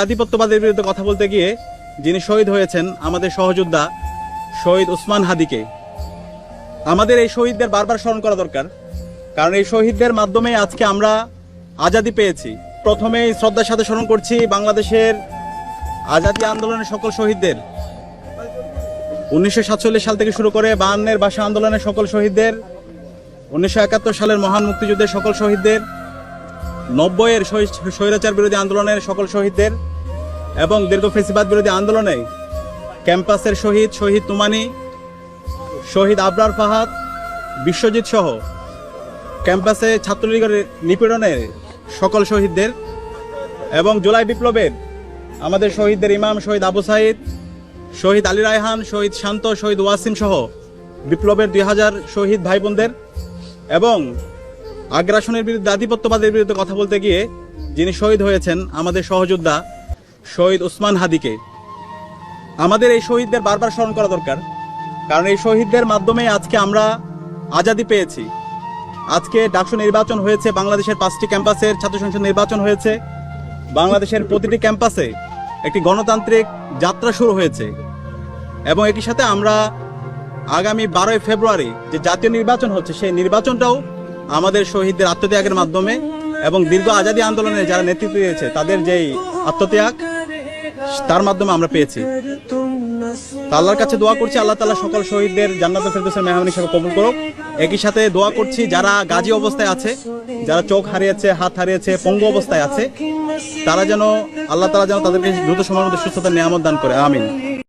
আধিপত্যবাদের বিরুদ্ধে কথা বলতে গিয়ে যিনি শহীদ হয়েছেন আমাদের সহযোদ্ধা শহীদ ওসমান হাদিকে, আমাদের এই শহীদদের বারবার স্মরণ করা দরকার। কারণ এই শহীদদের মাধ্যমে আজকে আমরা আজাদি পেয়েছি। প্রথমেই শ্রদ্ধার সাথে স্মরণ করছি বাংলাদেশের আজাদি আন্দোলনের সকল শহীদদের, 1947 সাল থেকে শুরু করে 52-এর ভাষা আন্দোলনের সকল শহীদদের, 1971 সালের মহান মুক্তিযুদ্ধের সকল শহীদদের, 90-এর স্বৈরাচার বিরোধী আন্দোলনের সকল শহীদদের এবং দীর্ঘ ফেসিবাদ বিরোধী আন্দোলনে ক্যাম্পাসের শহীদ শহীদ তুমানি, শহীদ আবরার ফাহাদ, বিশ্বজিৎ সহ ক্যাম্পাসে ছাত্রলীগের নিপীড়নের সকল শহীদদের এবং জুলাই বিপ্লবের আমাদের শহীদদের ইমাম শহীদ আবু সাইদ, শহীদ আলী রায়হান, শহীদ শান্ত, শহীদ ওয়াসিম সহ বিপ্লবের 2000 শহীদ ভাই বোনদের এবং আগ্রাসনের বিরুদ্ধে আধিপত্যবাদের বিরুদ্ধে কথা বলতে গিয়ে যিনি শহীদ হয়েছেন আমাদের সহযোদ্ধা শহীদ ওসমান হাদিকে, আমাদের এই শহীদদের বারবার স্মরণ করা দরকার। কারণ এই শহীদদের মাধ্যমে আজকে আমরা আজাদি পেয়েছি। আজকে ডাকসু নির্বাচন হয়েছে, বাংলাদেশের 5টি ক্যাম্পাসের ছাত্র সংসদ নির্বাচন হয়েছে, বাংলাদেশের প্রতিটি ক্যাম্পাসে একটি গণতান্ত্রিক যাত্রা শুরু হয়েছে এবং একই সাথে আমরা আগামী 12 ফেব্রুয়ারি যে জাতীয় নির্বাচন হচ্ছে সেই নির্বাচনটাও আমাদের শহীদদের আত্মত্যাগের মাধ্যমে এবং দীর্ঘ আজাদি আন্দোলনে যারা নেতৃত্ব দিয়েছে তাদের যেই আত্মত্যাগ তার মাধ্যমে আমরা পেয়েছি। আল্লাহর কাছে দোয়া করছি আল্লাহ তাআলা সকল শহীদদের জান্নাতুল ফেরদৌসের মেহমান হিসেবে কবুল করুক। একই সাথে দোয়া করছি যারা গাজী অবস্থায় আছে, যারা চোখ হারিয়েছে, হাত হারিয়েছে, পঙ্গু অবস্থায় আছে, তারা যেন আল্লাহ তাআলা যেন তাদেরকে দ্রুত সময়ের মধ্যে সুস্থতার নিয়ামত দান করে, আমিন।